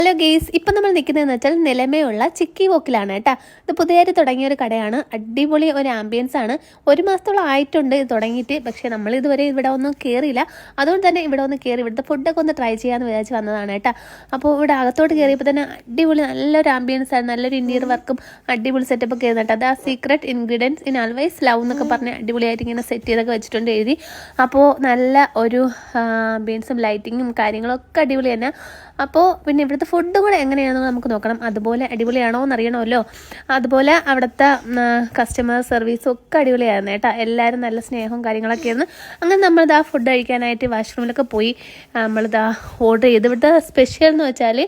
Hello guys, ഇപ്പം നമ്മൾ നിൽക്കുന്നതെന്ന് വെച്ചാൽ നിലമയുള്ള ചിക്കി വോക്കിലാണ് കേട്ടോ. ഇത് പുതിയതായിട്ട് തുടങ്ങിയ ഒരു കടയാണ്. അടിപൊളി ഒരു ആംബിയൻസ് ആണ്. 1 മാസത്തോളം ആയിട്ടുണ്ട് ഇത് തുടങ്ങിയിട്ട്. പക്ഷേ നമ്മൾ ഇതുവരെ ഇവിടെ ഒന്നും കയറിയില്ല. അതുകൊണ്ട് തന്നെ ഇവിടെ ഒന്ന് കയറി ഇവിടുത്തെ ഫുഡൊക്കെ ഒന്ന് ട്രൈ ചെയ്യാമെന്ന് വിചാരിച്ച് വന്നതാണ് കേട്ടോ. അപ്പോൾ ഇവിടെ അകത്തോട്ട് കയറിയപ്പോൾ തന്നെ അടിപൊളി നല്ലൊരു ആംബിയൻസ് ആണ്. നല്ലൊരു ഇൻറ്റീരിയർ വർക്കും അടിപൊളി സെറ്റപ്പ് ഒക്കെ ആയിരുന്നു കേട്ടോ. അത് ആ secret ingredients in always love എന്നൊക്കെ പറഞ്ഞ് അടിപൊളിയായിട്ട് ഇങ്ങനെ സെറ്റ് ചെയ്തൊക്കെ വെച്ചിട്ടുണ്ട് എഴുതി. അപ്പോൾ നല്ല ഒരു ആംബിയൻസും ലൈറ്റിങ്ങും കാര്യങ്ങളൊക്കെ അടിപൊളി തന്നെ. അപ്പോൾ പിന്നെ ഇവിടുത്തെ ഫുഡും കൂടെ എങ്ങനെയാണെന്ന് നമുക്ക് നോക്കണം. അതുപോലെ അടിപൊളിയാണോ എന്നറിയണമല്ലോ. അതുപോലെ അവിടുത്തെ കസ്റ്റമർ സർവീസും ഒക്കെ അടിപൊളിയായിരുന്നു കേട്ടോ. എല്ലാവരും നല്ല സ്നേഹവും കാര്യങ്ങളൊക്കെ ആയിരുന്നു. അങ്ങനെ നമ്മളിതാ ഫുഡ് കഴിക്കാനായിട്ട് വാഷ്റൂമിലൊക്കെ പോയി നമ്മളിതാ ഓർഡർ ചെയ്ത്. ഇവിടുത്തെ സ്പെഷ്യൽ എന്ന് വെച്ചാൽ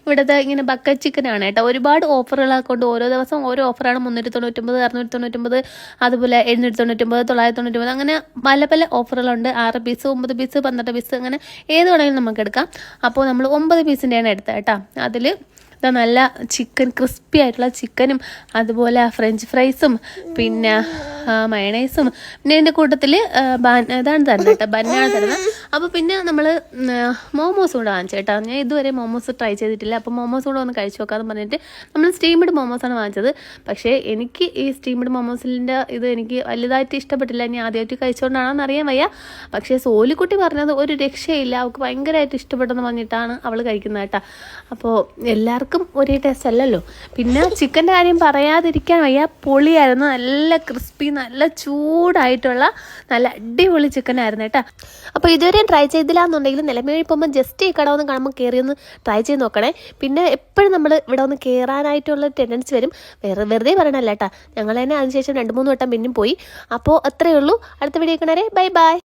ഇവിടുത്തെ ഇങ്ങനെ ബക്കറ്റ് ചിക്കനാണ് കേട്ടോ. ഒരുപാട് ഓഫറുകളൊക്കെ കൊണ്ട് ഓരോ ദിവസം ഓരോ ഓഫറാണ്. 399, 699, അതുപോലെ 799, 999, അങ്ങനെ പല പല ഓഫറുകളുണ്ട്. 6 പീസ്, 9 പീസ്, 12 പീസ്, അങ്ങനെ ഏത് വേണമെങ്കിലും നമുക്ക് എടുക്കാം. അപ്പോൾ നമ്മൾ 9 പീസിൻ്റെയാണ് എടുത്തത് കേട്ടോ. അതിൽ ഇതാ നല്ല ചിക്കൻ, ക്രിസ്പി ആയിട്ടുള്ള ചിക്കനും അതുപോലെ ഫ്രഞ്ച് ഫ്രൈസും പിന്നെ മയണൈസും പിന്നെ അതിൻ്റെ കൂട്ടത്തിൽ ഇതാണ് തരുന്നത് കേട്ടോ, ബന്നാണ് തരുന്നത്. അപ്പോൾ പിന്നെ നമ്മൾ മോമോസ് കൂടെ വാങ്ങിച്ചു കേട്ടോ. ഞാൻ ഇതുവരെ മോമോസ് ട്രൈ ചെയ്തിട്ടില്ല. അപ്പോൾ മോമോസ് കൂടെ ഒന്ന് കഴിച്ചു നോക്കാമെന്ന് പറഞ്ഞിട്ട് നമ്മൾ സ്റ്റീംഡ് മോമോസാണ് വാങ്ങിച്ചത്. പക്ഷേ എനിക്ക് ഈ സ്റ്റീംഡ് മോമോസിൻ്റെ ഇത് എനിക്ക് വലുതായിട്ട് ഇഷ്ടപ്പെട്ടില്ല. ഞാൻ ആദ്യമായിട്ട് കഴിച്ചുകൊണ്ടാണെന്ന് അറിയാൻ വയ്യ. പക്ഷേ സോലിക്കുട്ടി പറഞ്ഞത് ഒരു രക്ഷയില്ല, അവൾക്ക് ഭയങ്കരമായിട്ട് ഇഷ്ടപ്പെട്ടെന്ന് പറഞ്ഞിട്ടാണ് അവൾ കഴിക്കുന്നത് കേട്ടോ. അപ്പോൾ എല്ലാവർക്കും ഒരേ ടേസ്റ്റ് അല്ലല്ലോ. പിന്നെ ചിക്കൻ്റെ കാര്യം പറയാതിരിക്കാൻ വയ്യ, പൊളിയായിരുന്നു. നല്ല ക്രിസ്പി, നല്ല ചൂടായിട്ടുള്ള നല്ല അടിപൊളി ചിക്കൻ ആയിരുന്നു കേട്ടോ. അപ്പോൾ ഇതുവരെ ട്രൈ ചെയ്തില്ല എന്നുണ്ടെങ്കിൽ നിലമേഴി പോകുമ്പോൾ ജസ്റ്റ് ഈ കട ഒന്ന് കാണുമ്പോൾ കയറി ഒന്ന് ട്രൈ ചെയ്ത് നോക്കണേ. പിന്നെ എപ്പോഴും നമ്മൾ ഇവിടെ ഒന്ന് കയറാനായിട്ടുള്ള ടെൻഡൻസി വരും. വെറുതെ പറയണല്ല കേട്ടോ. ഞങ്ങൾ തന്നെ അതിനുശേഷം 2-3 വട്ടം പിന്നും പോയി. അപ്പോൾ അത്രയേ ഉള്ളൂ. അടുത്ത വീഡിയോ കാണാറേ. Bye bye.